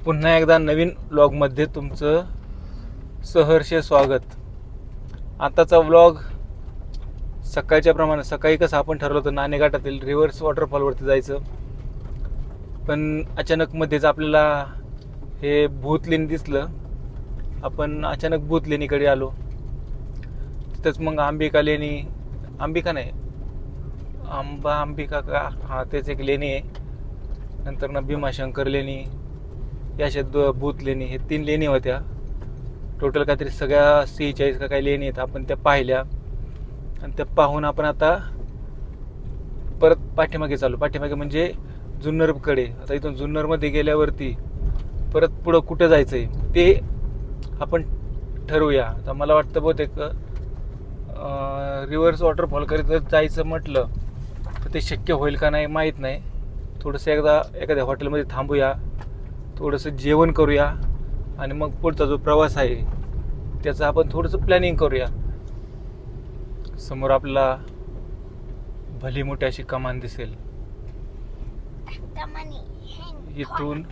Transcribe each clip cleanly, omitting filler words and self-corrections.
पुन्हा एकदा नवीन व्लॉगमध्ये तुमचं सहर्ष स्वागत. आताचा व्लॉग सकाळच्या प्रमाणे सकाळी कसं आपण ठरवलं होतं नाणेघाटातील रिव्हर्स वॉटरफॉलवरती जायचं, पण अचानक मध्येच आपल्याला हे भूतलेणी दिसलं. आपण अचानक भूतलेणीकडे आलो. तिथंच मग अंबिका नाही अंबिका का हा तेच एक लेणी आहे. नंतर ना भीमाशंकर लेणी, या अशा भूत लेणी, हे 3 लेणी होत्या. टोटल काहीतरी सगळ्या 46 का काही लेणी आहेत. आपण त्या पाहिल्या आणि त्या पाहून आपण आता परत पाठीमागे चालू. पाठीमागे म्हणजे जुन्नरकडे. आता इथून जुन्नरमध्ये गेल्यावरती परत पुढं कुठं जायचं आहे ते आपण ठरवूया. आता मला वाटतं बहुतेक रिव्हर्स वॉटरफॉल करीत जायचं म्हटलं तर ते शक्य होईल का नाही माहीत नाही. थोडंसं एखाद्या हॉटेलमध्ये थांबूया, थोडंसं जेवण करूया आणि मग पुढचा जो प्रवास आहे त्याचं आपण थोडंसं प्लॅनिंग करूया. समोर आपल्याला भली मोठी अशी कमान दिसेल. इथून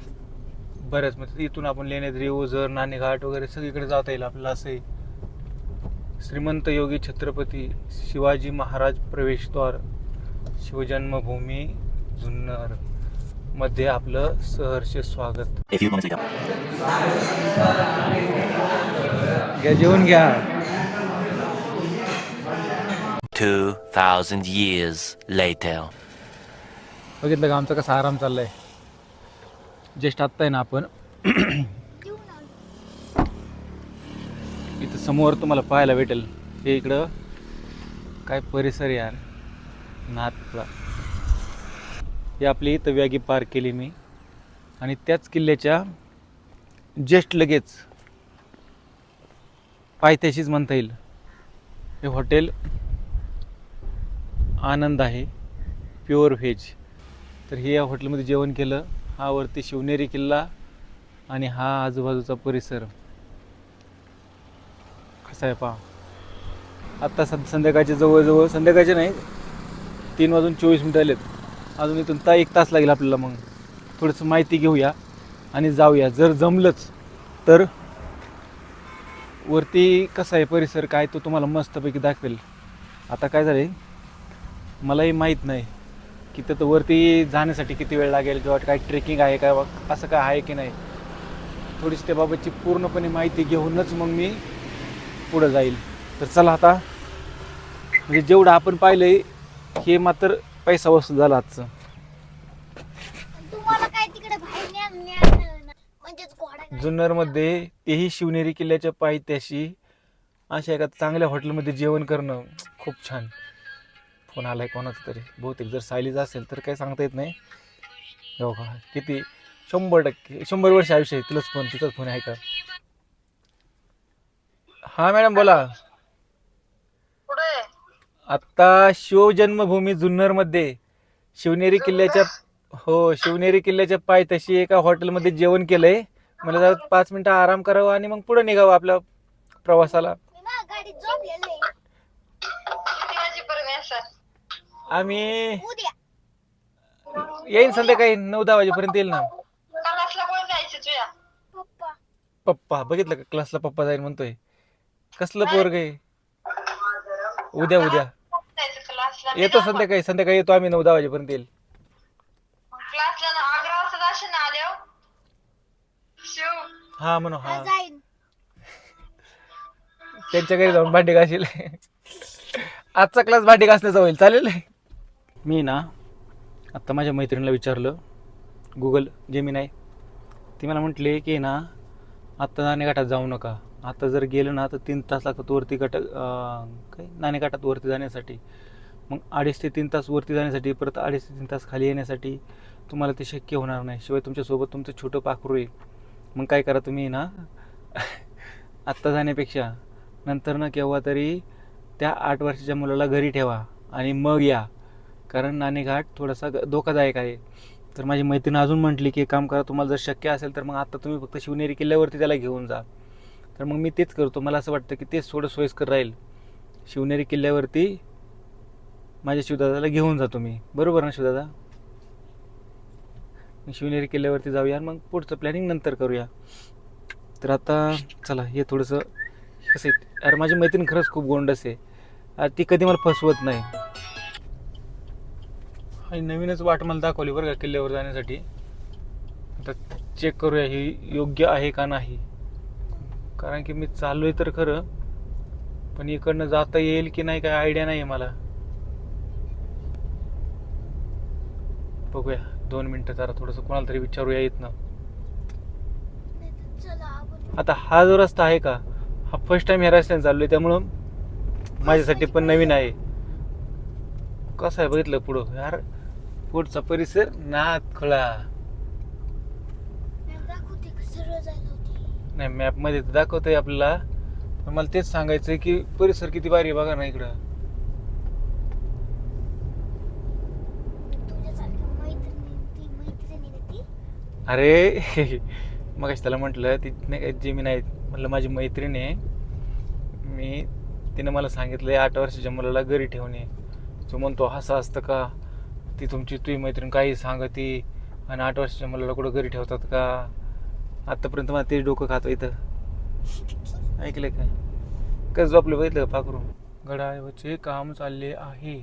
बऱ्याच म्हणजे इथून आपण लेण्याद्री, ओझर, नाणेघाट वगैरे सगळीकडे जाता येईल आपल्याला. असे श्रीमंत योगी छत्रपती शिवाजी महाराज प्रवेशद्वार, शिवजन्मभूमी जुन्नर मध्ये आपलं सहर्ष स्वागत. घ्या जेवण घ्या. 2000 years later. बघितलं का आमचा कसा आराम चाललाय. जस्ट आत्ता आहे ना आपण इथं समोर तुम्हाला पाहायला भेटेल हे इकडं काय परिसर यार, नाथपुरा. ही आपली इथं वॅगी पार्क केली मी आणि त्याच किल्ल्याच्या जस्ट लगेच पायथ्याशीच म्हणता येईल हे हॉटेल आनंद आहे, प्युअर व्हेज. तर हे या हॉटेलमध्ये जेवण केलं. हा वरती शिवनेरी किल्ला आणि हा आजूबाजूचा परिसर कसा आहे पहा. आत्ता संध्याकाळचे जवळजवळ, संध्याकाळचे नाही 3:24 आलेत. अजून इथून 1 तास लागेल आपल्याला. मग थोडंसं माहिती घेऊया आणि जाऊया. जर जमलंच तर वरती कसा आहे परिसर काय तो तुम्हाला मस्तपैकी दाखवेल. आता काय झालं आहे मलाही माहीत नाही की तिथं वरती जाण्यासाठी किती वेळ लागेल किंवा काय ट्रेकिंग आहे काय, असं काय आहे की नाही. थोडीशी त्याबाबतची पूर्णपणे माहिती घेऊनच मग मी पुढं जाईल. तर चला आता, म्हणजे जेवढं आपण पाहिलं आहे हे मात्र पैसा वसूल झाला आजचं. जुन्नरमध्ये तेही शिवनेरी किल्ल्याच्या पायथ्याशी अशा एका चांगल्या हॉटेलमध्ये जेवण करणं खूप छान. फोन आलाय कोणाचा तरी, बहुतेक जर सायलीच असेल तर काही सांगता येत नाही. हो का, किती 100% 100 वर्ष आयुष्य आहे. तिचाच फोन आहे का? हा मॅडम बोला. आत्ता शिवजन्मभूमी जुन्नर मध्ये शिवनेरी किल्ल्याच्या पायथ्याशी एका हॉटेलमध्ये जेवण केलंय. मला जरा 5 मिनिटं आराम करावा आणि मग पुढे निघावं आपल्या प्रवासाला. आम्ही येईन संध्याकाळी 9-10 वाजेपर्यंत येईल ना. पप्पा बघितलं का, क्लासला पप्पा जाईल म्हणतोय. कसलं पोरग आहे. उद्या येतो संध्याकाळी येतो आम्ही 9-10 वाजेपर्यंत येईल. हा म्हणू. हा त्यांच्या घरी जाऊन भांडी घासील. आजचा क्लास भांडी घासण्याचा होईल. चालेल. मी ना आत्ता माझ्या मैत्रिणीला विचारलं, गुगल जेमिनाय. ती मला म्हटले की ना आत्ता नाणेघाटात जाऊ नका. आता जर गेलं ना तर 3 तास लागतात वरती काय नाणेघाटात वरती जाण्यासाठी. मग 2.5 ते 3 तास वरती जाण्यासाठी, परत 2.5 ते 3 तास खाली येण्यासाठी तुम्हाला ते शक्य होणार नाही. शिवाय तुमच्यासोबत तुमचं छोटं पाखरू आहे. मग काय करा तुम्ही ना आत्ता जाण्यापेक्षा नंतर ना केव्हा तरी त्या 8 वर्षाच्या मुलाला घरी ठेवा आणि मग या. कारण नाणेघाट थोडासा धोकादायक आहे. तर माझी मैत्रीण अजून म्हटली की एक काम करा, तुम्हाला जर शक्य असेल तर मग आता तुम्ही फक्त शिवनेरी किल्ल्यावरती त्याला घेऊन जा. तर मग मी तेच करतो. मला असं वाटतं की तेच थोडं सोयीस्कर राहील. शिवनेरी किल्ल्यावरती माझ्या शिवदादाला घेऊन जातो मी. बरोबर ना शिवदादा? शिवनेरी किल्ल्यावरती जाऊया आणि मग पुढचं प्लॅनिंग नंतर करूया. तर आता चला हे थोडंसं कसं आहे, अरे माझी मैत्रीण खरंच खूप गोंडस आहे. ती कधी मला फसवत नाही. आणि नवीनच वाट मला दाखवली बरं का किल्ल्यावर जाण्यासाठी. आता चेक करूया ही योग्य आहे का नाही. कारण की मी चाललो आहे तर खरं, पण इकडनं जाता येईल की नाही काय आयडिया नाही आहे मला. बघूया 2 मिनटं जरा थोडंसं कोणाला तरी विचारूया येत ना. आता हा जो रस्ता आहे का, हा फर्स्ट टाइम ह्या रस्त्याने चाललोय, त्यामुळं माझ्यासाठी पण नवीन आहे. कसं आहे बघितलं पुढं यार, पुढचा परिसर नाथ खुळा. नाही मॅपमध्ये तर दाखवतंय आपल्याला, पण मला तेच सांगायचंय की परिसर किती भारी आहे बघा ना इकडं. अरे मग त्याला म्हटलं ती नाही जी मी नाही म्हटलं माझी मैत्रीण आहे. तिने मला सांगितलं 8 वर्षाच्या मुलाला घरी ठेवणे. तो म्हणतो असं असतं का, ती तुझी मैत्रीण काही सांगती आणि 8 वर्षाच्या मुलाला कुठं घरी ठेवतात का. आतापर्यंत मला तेच डोकं खातो इथं. ऐकलं काय कसं झोपलं बघितलं पाखरू. घड्याळाचे काम चालले आहे.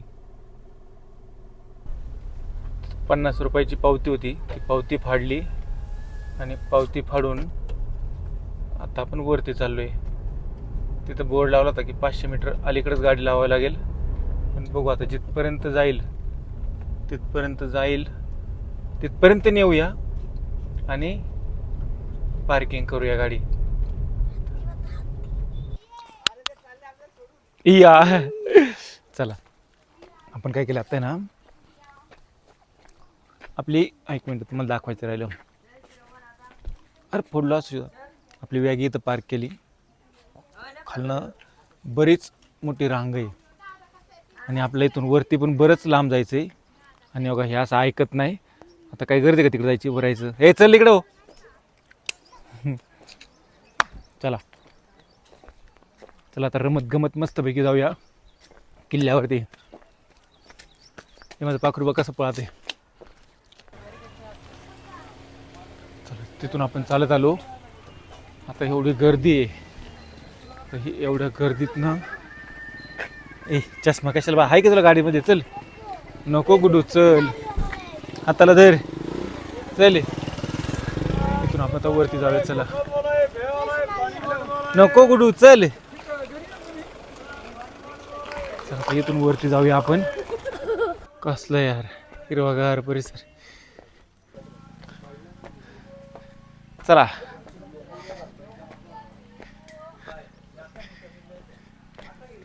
50 रुपयाची पावती होती, ती पावती फाडली आणि पावती फाडून आता आपण वरती चाललोय. तिथं बोर्ड लावला होता की 500 मीटर अलीकडेच गाडी लावावी लागेल. पण बघू आता जिथपर्यंत जाईल तिथपर्यंत नेऊया आणि पार्किंग करूया गाडी. या चला आपण काय केलं आता ना, आपली 1 मिनिट तुम्हाला दाखवायचं राहिलं. अरे फोडला असू आपली वॅगी इथं पार्क केली. खालनं बरीच मोठी रांग आहे आणि आपल्या इथून वरती पण बरंच लांब जायचं आहे. आणि बघा हे असं ऐकत नाही. आता काय गरज आहे का तिकडे जायची, भरायचं. हे चल इकडं हो. चला आता रमत गमत मस्तपैकी जाऊया किल्ल्यावरती. हे माझं पाखरू कसं पळते. चला तिथून आपण चालत आलो. आता एवढी गर्दी आहे, तर ही एवढ्या गर्दीत ना चष्मा कशाला आहे का तुला गाडीमध्ये. चल नको गुडू चल, हाताला धर चल. इथून आपण आता वरती जाऊया. चला नको गुडू चल. चला इथून वरती जाऊया आपण. कसलं यार हिरवागार परिसर. चला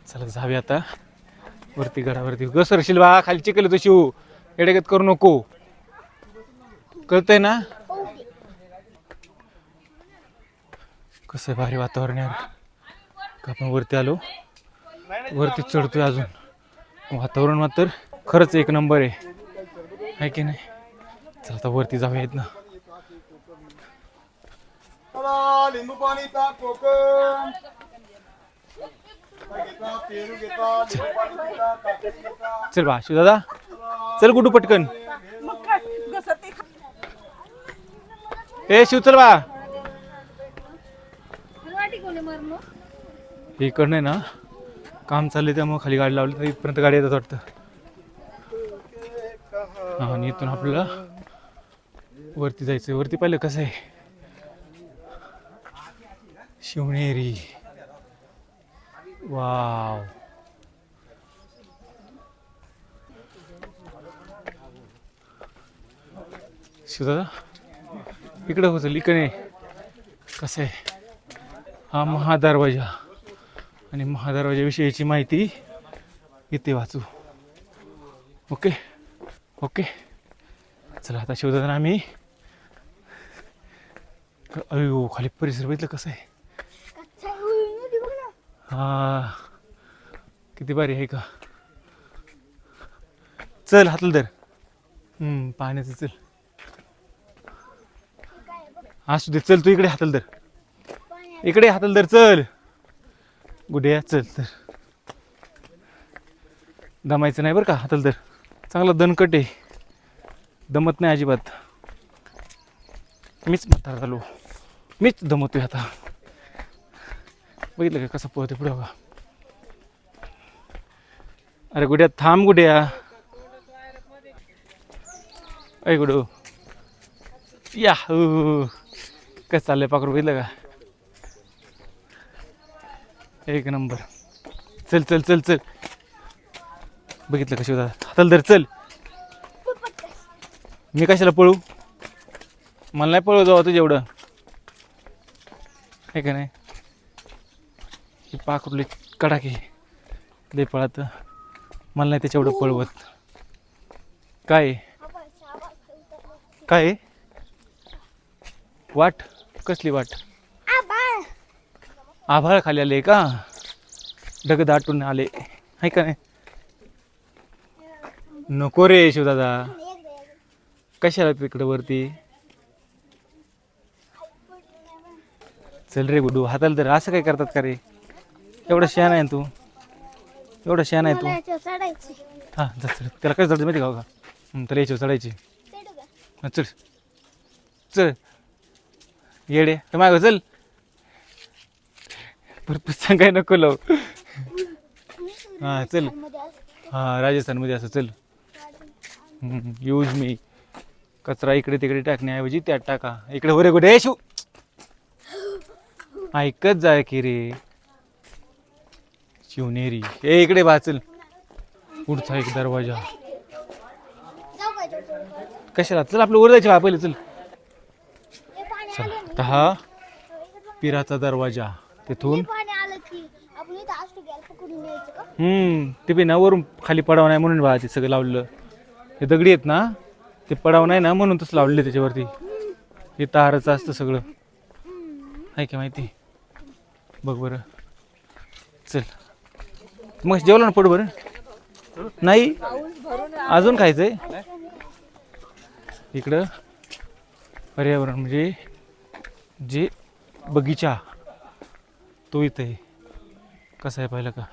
चला जाऊया आता वरती गडावरती. घसरशील बा खाली चिकल तो शिव, एडेगत करू नको, कळतंय ना. कसं भारी वातावरण यार. आपण वरती आलो, वरती चढतोय अजून. वातावरण मात्र खरंच 1 नंबर आहे की नाही. चला आता वरती जाऊयात ना. लिंबू पाणी ताक कोकम चल बा शिव दादा चल गुडू पटकन. ए शिव चल बा. इकडनं आहे ना काम चाललंय त्यामुळे खाली गाडी लावली तर इथपर्यंत गाडी येतात वाटतं. हा आणि इथून आपल्याला वरती जायचं. वरती पाहिलं कसं आहे शिवनेरी. वाव शिवदादा इकडं होतं इकडे कसं आहे. हा महादरवाजा आणि महादरवाजाविषयीची माहिती इथे वाचू. ओके ओके चला आता शिवदादा आम्ही. अयो खाली परिसर बघितलं कसं आहे. हा किती भारी आहे का. चल हातल धर. पाण्याचं चल असू दे. चल तू इकडे हातल धर, इकडे हातल धर. चल गुड्या चल. तर दमायचं नाही बरं का. हातल धर. चांगला दणकट आहे, दमत नाही अजिबात. मीच म्हातारा झालो, मीच दमवतोय आता. बघितलं का कसं पोहते पुढे बघा. अरे गुड्या थांब गुड्या. अय गुडू या कसं चाललंय पाखरू बघितलं का. एक नंबर. चल चल चल चल. बघितलं का शिवदा हाताला धर चल. मी कशाला पळू, मला नाही पळू जाऊ तुझं एवढं आहे का नाही. ही पाखरुली कडाकी लय पळत, मला नाही त्याच्या एवढं पळवत. काय काय वाट कसली वाट. आभाळ खाली आले का, ढग दाटून आले आहे का नाही. नको रे शिवदादा, कशाला तिकडं वरती. चल रे गुडू हाताला तर असं काय करतात का रे. एवढं शहाणा आहे तू, एवढं शहाणा आहे तू. हां चल त्याला काय चढतं माहिती का का त्याला यायचं चढायची. चल चल येडे तर मागं चल. भरपूर सांगाय नको लाव. हां चल. हां राजस्थानमध्ये असं चल. यूज मी कचरा इकडे तिकडे टाकण्याऐवजी त्यात टाका. इकडे हो रे कुठे शिव, ऐकत जाय की रे शिवनेरी. ए इकडे वाचल पुढचा एक दरवाजा. कशाला चल आपलं वर जायचं पहिले चल. चला आता हा पिराचा दरवाजा. तिथून ते बी ना वरून खाली पडाव नाही म्हणून बा ते सगळं लावलेलं. हे दगडी आहेत ना, ते पडाव नाही ना म्हणून तसं लावलेलं त्याच्यावरती. हे तारचं असतं सगळं आहे का माहिती. बघ बरं चल. मग जेवलं ना पड बरं. नाही अजून खायचंय. इकडं पर्यावरण म्हणजे जे बगीचा तो इथं आहे. कसा आहे पाहिलं का,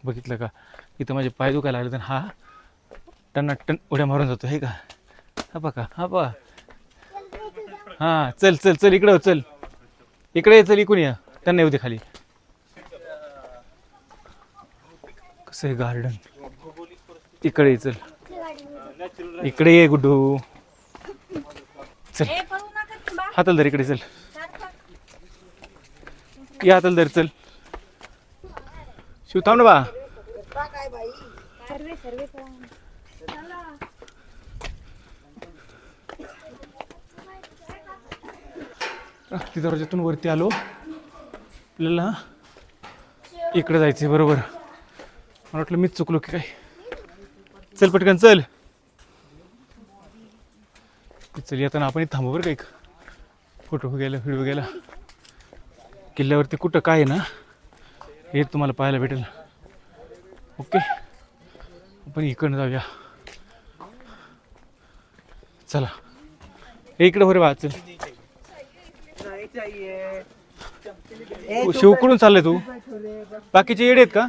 बघितलं का. इथं माझे पाय दुखायला लागले तर हा टन उड्या मारून जातो हे का. हा बघा हा बघा. हां चल चल चल इकडं चल, इकडे चल. इकडून या त्यांना येऊ दे खाली. कसं आहे गार्डन. इकडे चल, इकडे ये गुड्डू. चल हाताला धर इकडे चल. या हाताला धर चल. शिव थांब ना बा. ती दरवाजातून वरती आलो. आपल्याला इकडे जायचंय बरोबर. मला वाटलं मीच चुकलो की काय. चल पटकन चल. चल येताना आपण थांबू बरं का. एक फोटो गेला व्हिडिओ गेला. किल्ल्यावरती कुठं काय आहे ना हे तुम्हाला पाहायला भेटेल. ओके आपण इकडनं जाऊया. चला हे इकडं बरं वाच. शिवकडून चाललंय तू. बाकीचे येडे आहेत का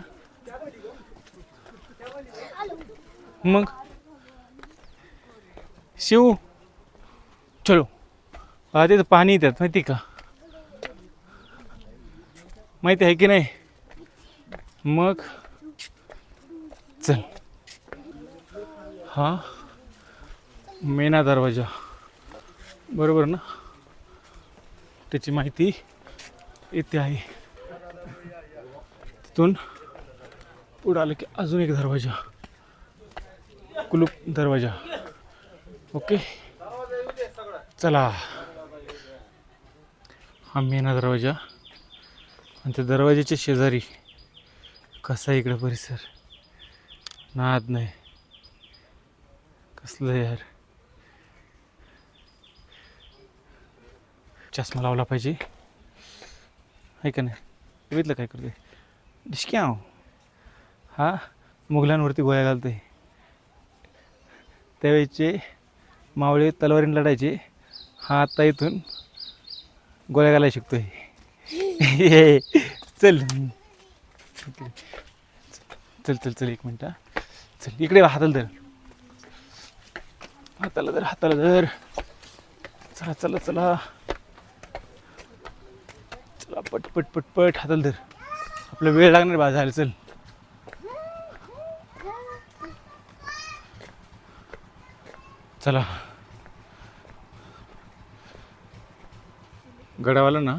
मग. शिव चलो. तिथं पाणी येतात माहिती का, माहिती आहे की नाही. मग चल. हा मेना दरवाजा बरोबर ना, त्याची माहिती इथे आहे. तिथून पुढं आलं की अजून एक दरवाजा, कुलूप दरवाजा. ओके चला. हा मेना दरवाजा. आणि त्या दरवाजाच्या शेजारी कसा इकडं परिसर. नाद नाही कसलं यार. चष्मा लावला पाहिजे आहे का नाही. बघितलं काय करते डिस्क्या. हा मुघलांवरती गोळ्या घालते. त्यावेळेचे मावळे तलवारीने लढायचे. हा आता इथून गोळ्या घालायला शिकतोय. चल चल चल चल एक मिनटं. चल इकडे हाताला धर. हाताला धर, हाताला धर. चला चला चला चला, पट पट पट पट हाताला धर. आपला वेळ लागणार बा, झालं चल. चला. गडावाला ना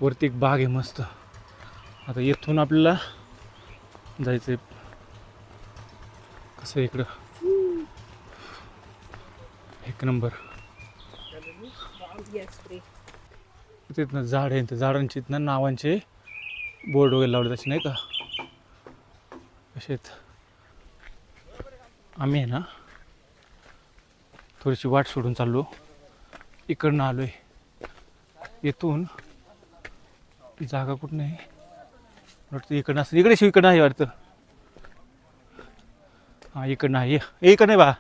वरती एक बाग आहे मस्त. आता येथून आपल्याला जायचंय. कसं आहे इकडं, एक नंबर. तिथनं झाड आहे, त्या झाडांची इथनं नावांचे बोर्ड वगैरे लावले तसे नाही का, कसे आहेत. आम्ही आहे ना थोडीशी वाट सोडून चाललो, इकडनं आलो आहे. येथून जागा कुठं नाही वाटतं, इकडनं असं इकडे शिव इकडं आहे वाटतं. हां इकडनं आहे, इकडं नाही बा,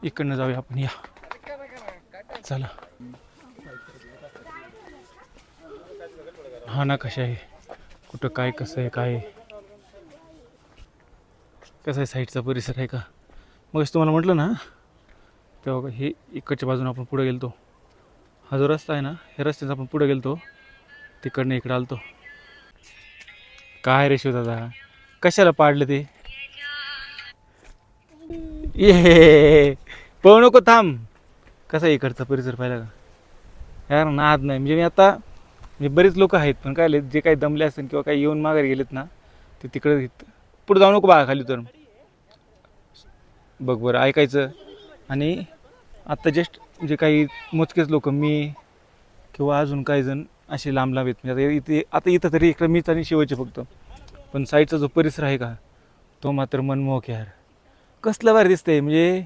इकडनं जाऊया आपण. या चला. हा ना, कशा आहे, कुठं काय, कसं आहे, काय कसं आहे, साईडचा परिसर आहे का. मग तुम्हाला म्हटलं ना तेव्हा, हे इकडच्या बाजूने आपण पुढे गेलतो. हा जो रस्ता आहे ना, ह्या रस्त्याचा आपण पुढे गेलतो, तिकडनं इकडं आलतो. काय रे शिवदादा, कशाला पाडलं ते. ये पळू नको, थांब. कसा आहे इकडचा परिसर पाहिला का यार, नाद नाही. म्हणजे मी आता, म्हणजे बरेच लोक आहेत पण काय जे काही दमले असतील किंवा काही येऊन माघारी गेलेत ना, ते तिकडे पुढे जाऊ नको बा, खाली तर बघ बरं, ऐकायचं. आणि आत्ता जस्ट म्हणजे काही मोजकेच लोक, मी किंवा अजून काही जण असे लांब लांब आहेत. म्हणजे आता इथं तरी इकडं मीच आणि शिवायचे फक्त. पण साईडचा जो परिसर आहे का, तो मात्र मनमोहक यार. कसलं भारी दिसतंय, म्हणजे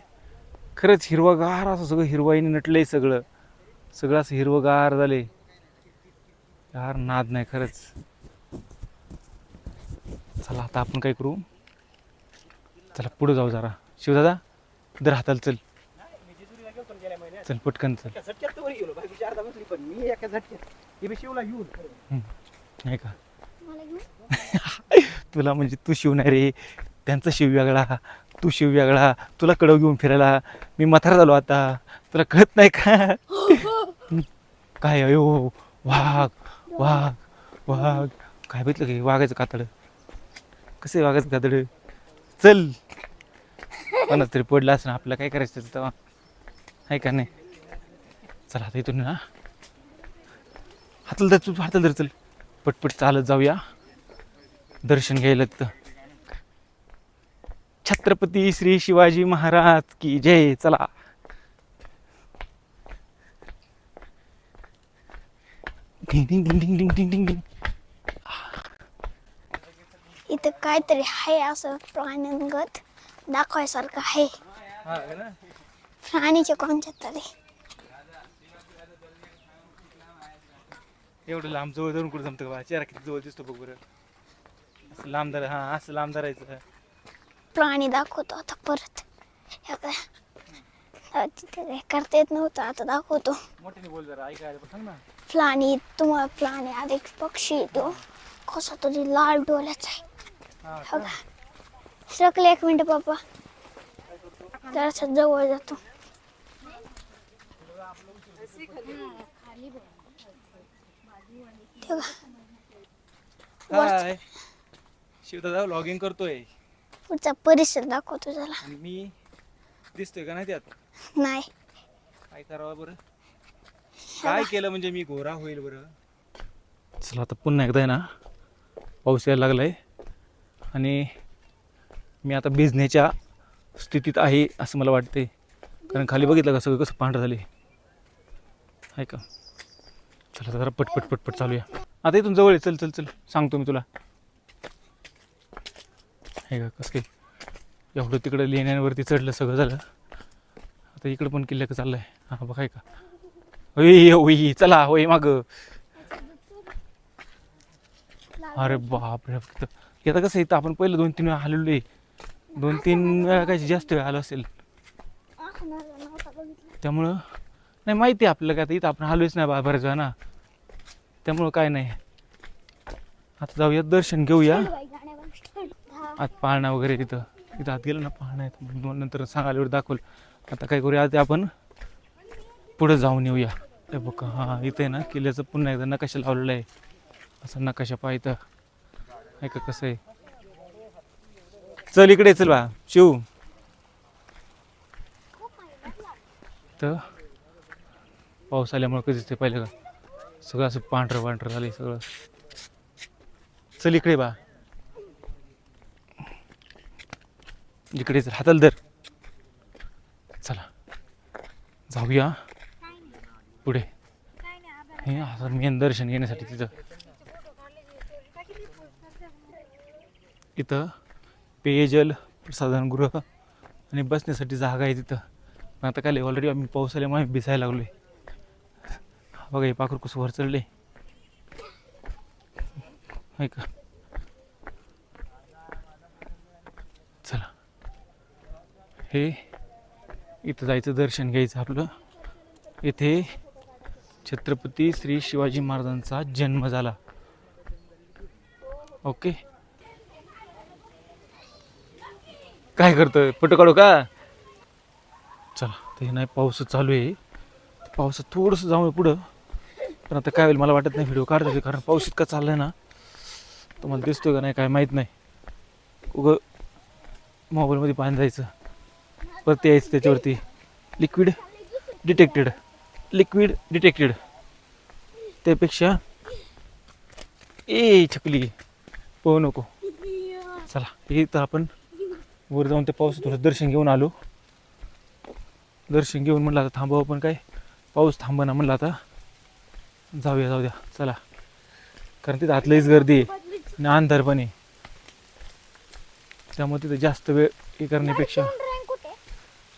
खरंच हिरवगार असं सगळं, हिरवाईने नटलं आहे सगळं. सगळं असं हिरवगार झाले यार, नाद नाही खरंच. चला आता आपण काय करू, चला पुढे जाऊ जरा. शिवदादा दर हाताला चल, चल पटकन चल. नाही का तुला म्हणजे तू शिव नाही रे, त्यांचा शिव वेगळा, तू शिव वेगळा. तुला कडव घेऊन फिरायला, मी म्हातारा झालो आता, तुला कळत नाही का. काय अयो, वाघ वाघ वाघ, काय बघितलं की वाघाचं कातड, कसं आहे वाघाचं कातड. चल, कोणाच तरी पडलं असं, आपल्याला काय करायचं त्याचं तेव्हा, आहे का नाही. चला आता इथून ना हाताला धर, तू हाताला धर, चल पटपट चालत जाऊया दर्शन घ्यायला तिथं. छत्रपती श्री शिवाजी महाराज की जय. चला. डिंग डिंग डिंग डिंग डिंग डिंग डिंग. इथं काहीतरी आहे असं प्राण्यांगत दाखवायसारखं आहे. प्राणीचे कोणत्या तरी. एवढं लांब जवळ धरून कुठं जमतं का, चेहरा किती जवळ दिसतो बघ बरं. असं लांब धर, हा असं लांब धरायचं. प्राणी दाखवतो आता परत. तिथे करता येत नव्हतं, आता दाखवतो. मोठ्याने बोल जरा, ऐकायला पण सांग ना. प्राणी, तुम्हाला प्राणी अधिक पक्षी येतो, कसा तरी लाल डोळ्याचा आहे. सरकले, एक मिनिट बाबा, जरासा जवळ जातो. हाय शिवदादा, व्लॉगिंग करतोय. पुढचा परिसर दाखवतो त्याला. आणि मी दिसतोय का नाही त्यात, नाही, काय करावं बरं, काय केलं म्हणजे मी गोरा होईल बरं. चला आता पुन्हा एकदा आहे ना, पाऊस यायला लागलाय आणि मी आता भिजण्याच्या स्थितीत आहे असं मला वाटते. कारण खाली बघितलं का सगळं कसं पांढरं झाले आहे का. चला जरा पटपट पटपट चालूया. आता इथून जवळ आहे, चल चल चल, सांगतो मी तुला आहे का. कसं काय एवढं तिकडं लेण्यांवरती चढलं, सगळं झालं. आता इकडं पण किल्ल्या का चाललं आहे. हां बघ आहे का, होई होई, चला होई माग. अरे बापरे, आता कसं इथं आपण पहिलं 2-3 वेळा आलेलो आहे, 2-3 वेळा काय जास्त वेळ आलो असेल. त्यामुळं नाही माहिती आहे आपल्याला, काय आता इथं आपण आलोच नाही बऱ्याच वेळा ना, त्यामुळं काय नाही. आता जाऊया, दर्शन घेऊया. आत पाळणा वगैरे तिथं इथं आत गेलं ना पाहणं नंतर सांगायला दाखवलं. आता काय करूया, आता आपण पुढे जाऊन येऊया. हे बघ हां इथे आहे ना किल्ल्याचं पुन्हा एकदा नकाशा लावलेला आहे. असं नकाशा पाहिजे आहे का कसं आहे. चल इकडे चल बा शिव. तर पाऊस आल्यामुळे कधी दिसते पाहिलं का सगळं असं पांढरं पांढरं झालं सगळं. चल इकडे बा इकडे चल हाताल धर. चला जाऊया पुढे. हे असं मेन दर्शन घेण्यासाठी तिथं इथं पेयजल प्रसाधनगृह आणि बसण्यासाठी जागा आहे तिथं. पण आता काय ऑलरेडी आम्ही पाऊस आल्यामुळे आम्ही भिजायला लागलो आहे. बघा हे पाखरू कसं वर चढले आहे का. चला हे इथं जायचं दर्शन घ्यायचं आपलं. इथे छत्रपती श्री शिवाजी महाराजांचा जन्म झाला. ओके काय करतोय फोटो काढू का. चला ते नाही पाऊस चालू आहे. पावसात थोडंसं जाऊ पुढं. पण आता काय होईल मला वाटत नाही व्हिडिओ काढता येईल कारण पाऊस इतका चाललाय ना. तुम्हाला दिसतोय का नाही काय माहीत नाही. उगं मोबाईलमध्ये पाणी जायचं परत यायचं त्याच्यावरती लिक्विड डिटेक्टेड. त्यापेक्षा छकली पोहू नको. चला इथं आपण वर जाऊन ते पाऊस थोडं दर्शन घेऊन आलो. दर्शन घेऊन म्हणलं आता थांबावं पण काय पाऊस थांबना म्हणलं आता जाऊ द्या चला. कारण तिथं आतलंच गर्दी आहे आणि अंधार पण आहे. त्यामुळे तिथं जास्त वेळ हे करण्यापेक्षा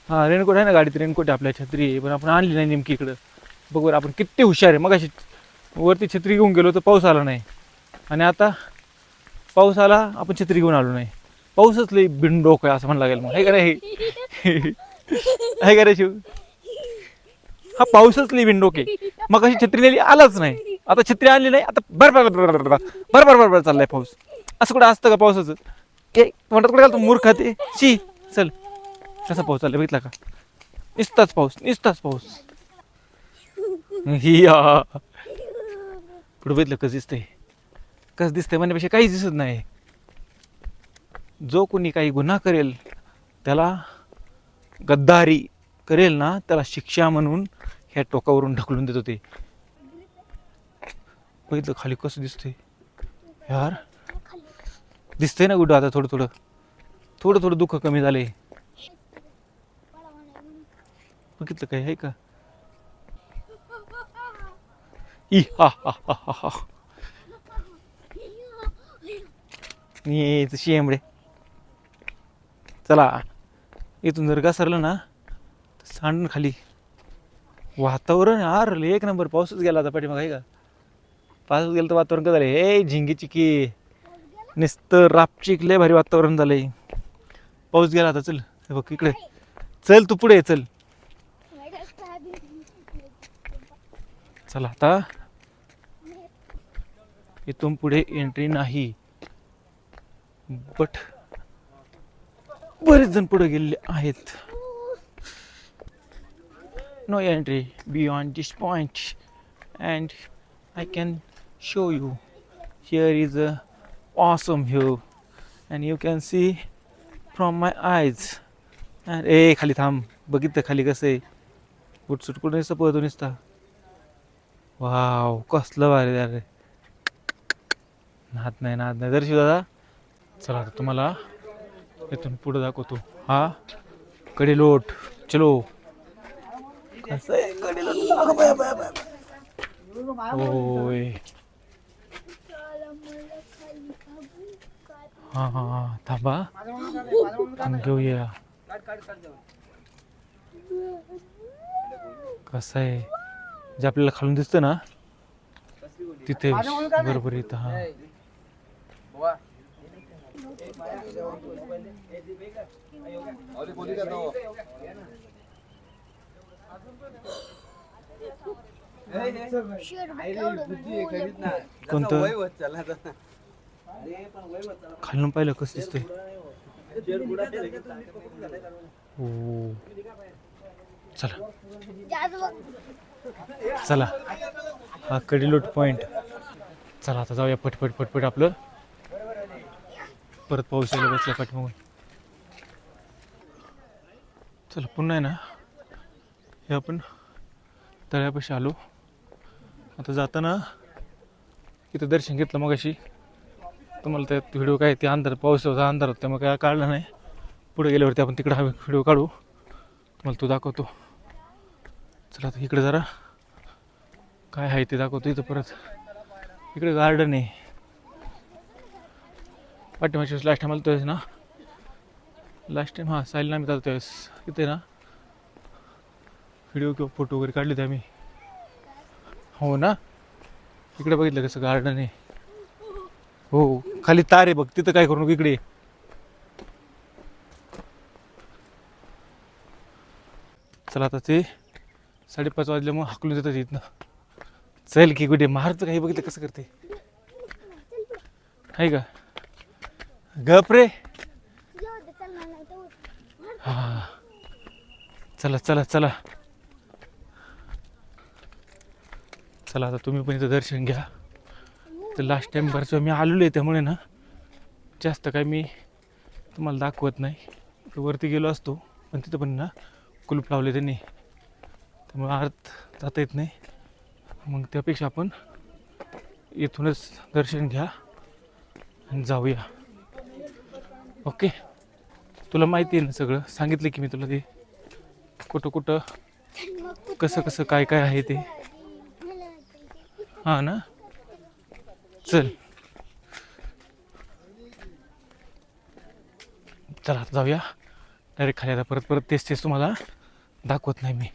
हां रेनकोट आहे ना गाडीत. रेनकोट आपल्या छत्री आहे पण आपण आणली नाही नेमकी इकडं. बघ आपण किती हुशार आहे. मग अशी वरती छत्री घेऊन गेलो तर पाऊस आला नाही आणि आता पाऊस आला आपण छत्री घेऊन आलो नाही. पाऊसच लई बिनडोक आहे असं म्हणलं लागेल. मग हे का नाही आहे का रे शिव. हा पाऊसच लई बिनडोक आहे. मग अशी छत्री नेली आलाच नाही. आता छत्री आणली नाही आता बरोबर चाललाय पाऊस. असं कुठं असतं का पावसाचं. म्हणतात कुठे घालतो मूर्ख ते शी. चल कसा पाऊस चालला बघितला का. निसताच पाऊस. हिया पुढे बघितलं कसं दिसतंय म्हणण्यापेक्षा काहीच दिसत नाही. जो कोणी काही गुन्हा करेल त्याला गद्दारी करेल ना त्याला शिक्षा म्हणून ह्या टोकावरून ढकलून देत होते. बघितलं खाली कसं दिसतंय यार. दिसतंय ना गुड्डू आता थोडं दुःख कमी झालंय. बघितलं काय आहे का. शेंबडे. चला इथून जर घसरलं ना तर सांडून खाली. वातावरण यार एक नंबर. पाऊसच गेला आता पाठीमाग आहे का. पाऊस गेलं तर वातावरण कसं झालं. हे झिंगी चिकी नुसतं रापचिक लय भारी वातावरण झालंय. पाऊस गेला आता. चल हे बघ इकडे चल तू पुढे चल. चला आता इथून पुढे एंट्री नाही. बट बरेच जण पुढे गेलेले आहेत. No entry beyond this point and I can show you. Here is a awesome view and you can see from my eyes. And खाली थांब. बघितलं खाली कसं आहे. उठसूट कुठे नुसतं पळतो नुसता. वाव कसलं भारी अरे. नाद नाही दर्शी दादा. चला आता तुम्हाला इथून पुढे दाखवतो. हा कडेलोट चलो. कसं आहे कडेलोट. होय हां थांबा घेऊया. कसं आहे जे आपल्याला खालून दिसतं ना तिथे बरोबर येतं. हां कोणतं खालून पाहिलं कसं दिसतंय. हो. चला जादू बघ. चला हा कडिलोट पॉइंट. चला आता जाऊया पटपट पटपट आपलं. परत पाऊस यायला बसला पाठीमागून. चला पुन्हा आहे ना हे आपण तळ्यापाशी आलो. आता जाताना इथं दर्शन घेतलं मग अशी. तुम्हाला त्यात व्हिडिओ काय ते अंधार पाऊस होता अंधार होता त्यामुळे काय काढला नाही. पुढे गेल्यावरती आपण तिकडं हा व्हिडिओ काढू तुम्हाला तो दाखवतो. चला आता इकडे जरा काय आहे ते दाखवतो. इथं परत इकडे गार्डन आहे. पाठीमागच्या लास्ट टाइम आलो त्यावेळेस ना लास्ट टाइम हां सायलीला आम्ही चालतो त्यावेळेस इथे ना व्हिडिओ किंवा फोटो वगैरे काढले ते आम्ही. हो ना इकडे बघितलं कसं गार्डन आहे. हो खाली तार आहे बघ तिथं काय करू नको इकडे. चला आता ते 5:30 वाजल्यामुळे हाकलून देतात इथनं. चल की कुठे मारचं काही बघितलं कसं करते आहे का गप रे. हा चला चला चला चला आता तुम्ही पण इथं दर्शन घ्या. तर लास्ट टाइम बरंच मी आलेलो आहे त्यामुळे ना जास्त काय मी तुम्हाला दाखवत नाही. तर वरती गेलो असतो पण तिथं पण ना कुलूप लावले त्यांनी त्यामुळे आत जाता येत नाही. मग त्यापेक्षा आपण इथूनच दर्शन घ्या आणि जाऊया. ओके तुला माहिती आहे ना सगळं सांगितलं की मी तुला ते कुठं कुठं कसं कसं काय काय आहे ते. हां ना चल चला आता जाऊया डायरेक्ट खाली. आता परत परत तेच तेच तुम्हाला दाखवत नाही मी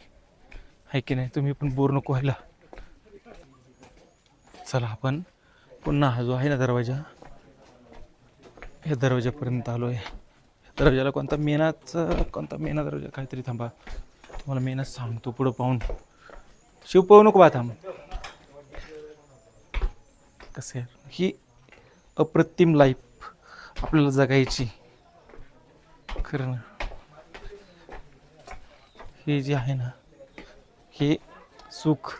आहे की नाही. तुम्ही पण बोर नको व्हायला. चला आपण पुन्हा हा जो आहे ना दरवाजा या दरवाजापर्यंत आलो आहे. दरवाजाला कोणता मेना दरवाजा काहीतरी थांबा तुम्हाला मेनाच सांगतो पुढं पाहून. शिव पाहू नको बा थांब. कसं आहे ही अप्रतिम लाईफ आपल्याला जगायची खरं ना. हे जे आहे ना हे सुख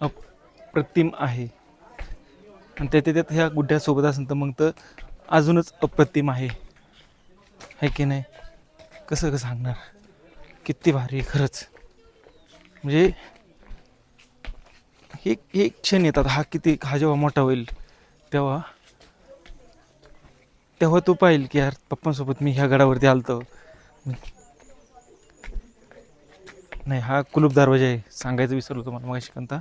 अप्रतिम आहे आणि त्यात ह्या गुड्ड्यासोबत असेल तर मग तर अजूनच अप्रतिम आहे की नाही. कसं कसं सांगणार किती भारी खरंच. म्हणजे हे क्षण येतात हा जेव्हा मोठा होईल तेव्हा तू पाहिल की यार पप्पांसोबत मी ह्या गडावरती आलतो. नाही हा कुलूप दरवाजा आहे सांगायचं विसरलो तुम्हाला मग कोणता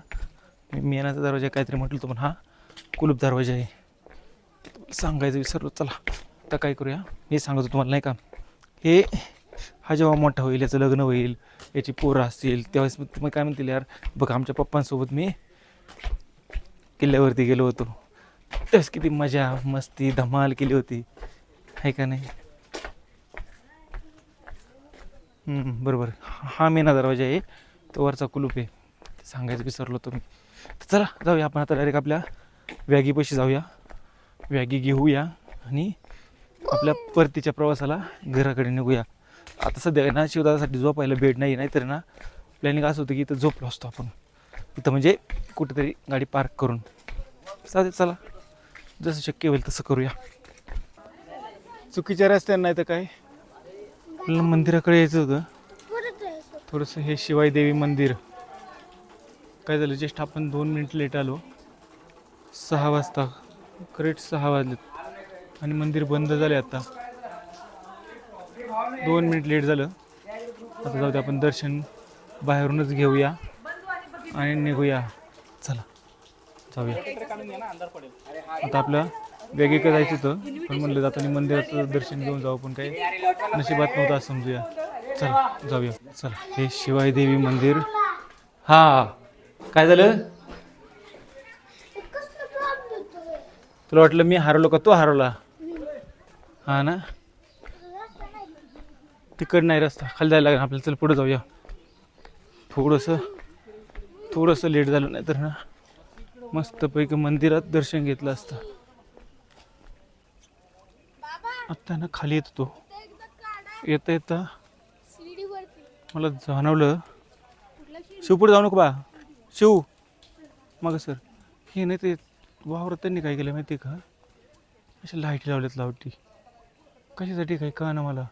मी मेनाचा दरवाजा काहीतरी म्हटलं तुम्हाला. हा कुलूप दरवाजा आहे सांगायचं विसरलो. चला आता काय करूया हे सांगतो तुम्हाला नाही का. हे हा जेव्हा मोठा होईल याचं लग्न होईल याची पोरं असतील त्यावेळेस मग तुम्ही काय म्हणतील यार बघ आमच्या पप्पांसोबत मी किल्ल्यावरती गेलो होतो त्यावेळेस किती मजा मस्ती धमाल केली होती आहे का नाही. बरोबर हा मेना दरवाजा आहे तो वरचा कुलूप आहे सांगायचं विसरलो तुम्ही. तर चला जाऊया आपण आता डायरेक्ट आपल्या वॅगीपाशी जाऊया. वॅगी घेऊया आणि आपल्या परतीच्या प्रवासाला घराकडे निघूया. आता सध्या ना शिवदासाठी झोपायला बेड नाही नाहीतर ना प्लॅनिंग असं होतं की इथं झोपलो असतो आपण इथं म्हणजे कुठेतरी गाडी पार्क करून. चालेल चला जसं शक्य होईल तसं करूया. चुकीच्या रस्त्यानं नाही तर काय आपल्याला मंदिराकडे यायचं होतं थोडंसं. हे शिवाई देवी मंदिर काय झालं जस्ट आपण 2 मिनिट लेट आलो. 6 वाजता करेक्ट 6 वाजलेत आणि मंदिर बंद झाले आता. 2 मिनिट लेट झालं. आता जाऊ दे आपण दर्शन बाहेरूनच घेऊया आणि निघूया. चला जाऊया. आता आपलं वेगळीकडे जायचं होतं पण म्हणलं जाताना मंदिराचं दर्शन घेऊन जाऊ पण काही नशिबात नव्हतं असं समजूया. चला जाऊया. चला हे शिवाई देवी मंदिर. हा काय झालं तुला वाटलं मी हरवलो का तो हरवला. हा ना तिकड नाही रस्ता खाली जायला लागेल आपल्याला. चल पुढे जाऊया. थोडंसं लेट झालं नाही तर ना मस्तपैकी मंदिरात दर्शन घेतलं असतं. आत्ता ना खाली येत होतो येता येता मला जाणवलं शिव पुढे जाऊ नको बा शिव मग सर हे नाही ते वावरात त्यांनी काय केलं माहिती आहे का अशा लाईटी लावल्यात लावटी कशासाठी काय कळना मला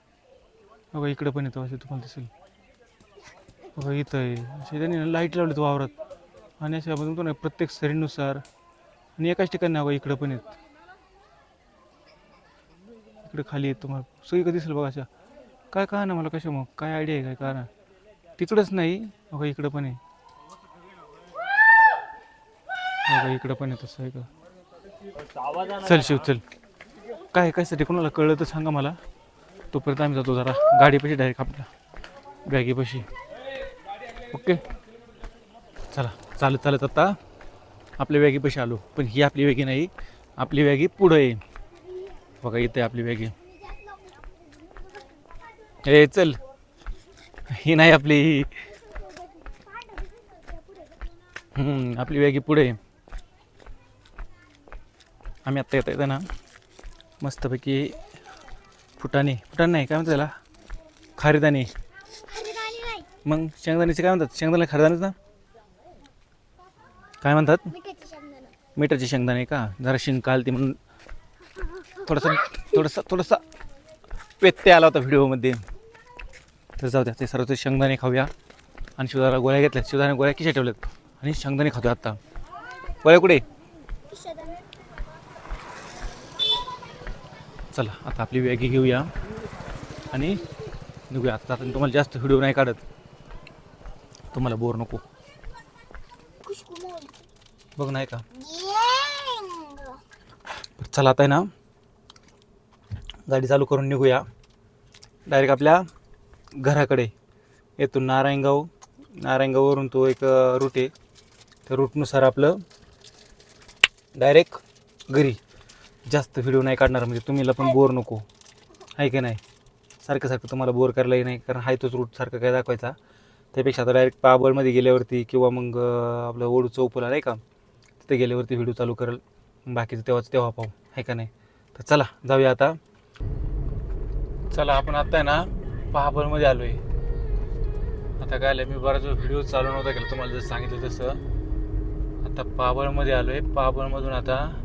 बघा इकडं पण येतो असे तुम्हाला दिसेल बघा इथं आहे असे त्यांनी लाईट लावलेत वावरात आणि अशा म्हणतो ना प्रत्येक सरीनुसार आणि एकाच ठिकाणी नाही बघा इकडं पण येत इकडे खाली येत तुम्हाला सगळीकडे दिसेल बघा अशा काय कळा ना मला कशा मग काय आयडिया आहे काय कळा ना तिकडंच नाही बघा इकडं पण आहे बघा इकडं पण आहे तसं आहे का चल शिव चल काय कायसाठी कोणाला कळलं तर सांगा मला तोपर्यंत आम्ही जातो जरा गाडीपाशी डायरेक्ट आपल्या बॅगेपाशी ओके चला चालत चालत आता आपल्या बॅगेपाशी आलो पण ही आपली बॅगी नाही आपली बॅगी पुढं आहे बघा इथे आपली बॅगी ए चल ही नाही आपली आपली बॅगी पुढे आहे आम्ही आत्ता येता येतं ना मस्तपैकी फुटाणे नाही काय म्हणतात त्याला खारीदाणे मग शेंगदाण्याचे काय म्हणतात शेंगदाणे खारीदाणेच ना काय म्हणतात मीठाचे शेंगदाणे का जरा शिंक आलती म्हणून थोडासा व्यत्यय आला होता व्हिडिओमध्ये तर जाऊ द्या ते सर्व ते शेंगदाणे खाऊया आणि शिवदारा गोळ्या घेतल्या शिवदाने गोळ्या किशा ठेवल्यात आणि शेंगदाणे खातो आत्ता गोळ्या कुठे चला आता आपली बॅगी घेऊया आणि निघूया आता तुम्हाला जास्त व्हिडिओ नाही काढत तुम्हाला बोर नको बघ नाही का चला आता आहे ना गाडी चालू करून निघूया डायरेक्ट आपल्या घराकडे येथून नारायणगाववरून तो एक रूट आहे त्या रूटनुसार आपलं डायरेक्ट घरी जास्त व्हिडिओ नाही काढणार म्हणजे तुम्हाला पण बोर नको आहे की नाही सारखं तुम्हाला बोर करायलाही नाही कारण हाय तोच रूट सारखं काय दाखवायचा त्यापेक्षा आता डायरेक्ट पाबळमध्ये गेल्यावरती किंवा मग आपलं ओढू चौफुला नाही का तिथे गेल्यावरती व्हिडिओ चालू करेल बाकीचं तेव्हा पाहू आहे का नाही तर चला जाऊया आता चला आपण आता आहे ना पाबळमध्ये आलो आहे आता काय आलं मी बराच व्हिडिओ चालू नव्हता केला तुम्हाला जसं सांगितलं तसं आता पाबळमध्ये आलो आहे पाबळमधून आता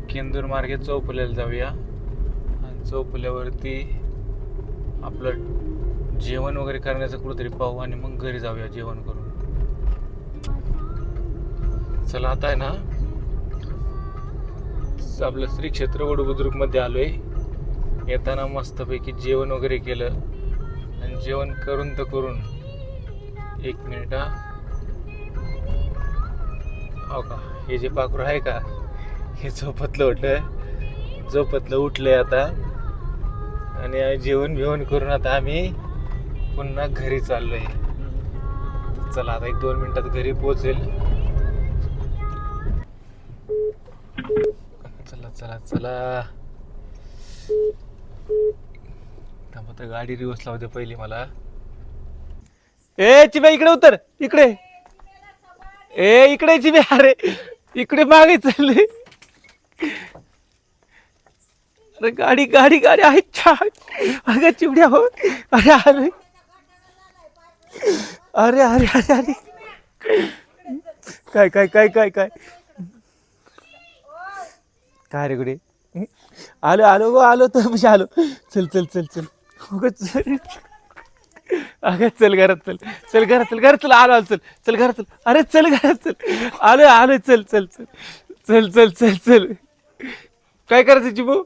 केंदूर मार्गे चौफुल्याला जाऊया आणि चौफुल्यावरती आपलं जेवण वगैरे करण्याचं कुठंतरी पाहू आणि मग घरी जाऊया जेवण करून चला आता आहे ना आपलं श्री क्षेत्र वडबुद्रुकमध्ये आलो आहे येताना मस्तपैकी जेवण वगैरे केलं आणि जेवण करून एक मिनिट हो का हे जे पाखरू आहे का हे झोपतलं उठलंय आता आणि जेवण करून आता आम्ही पुन्हा घरी चाललोय चला आता 1-2 मिनिटात घरी पोहोचेल चला तर गाडी रिवर्स लावते पहिली मला ए चिब्या इकडे उतर इकडे इकडे चिब्या अरे इकडे मागे चालले अरे गाडी आहे छान अगं चिवड्या हो अरे काय रे गुडे आलो तर म्हणजे आलो चल अगं चल घरात चल आलो चल घरात चल अरे चल घरात चल आलो चल काय करायचं चिबू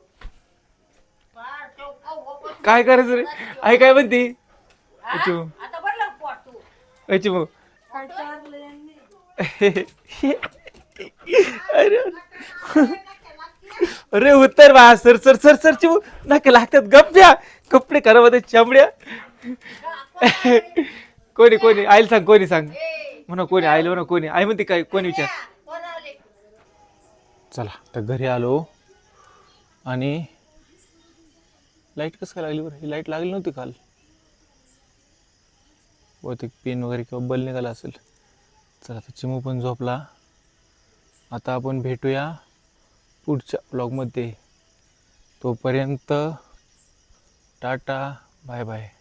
काय करायचं रे आई काय म्हणते चिबू अरे उत्तर बा सर चिबू नाके लागतात गप्प्या कपडे खराब चांबड्या कोणी आईला सांग कोणी सांग म्हणा कोणी आईला म्हणा कोणी आई म्हणते काय कोणी विचार चला तर घरी आलो आणि लाईट कसं काय लागली बरं ही लाईट लागली नव्हती काल बहुतेक पेन वगैरे किंवा बल निघाला असेल चला तर चिमू पण झोपला आता आपण भेटूया पुढच्या ब्लॉगमध्ये तोपर्यंत टाटा बाय बाय.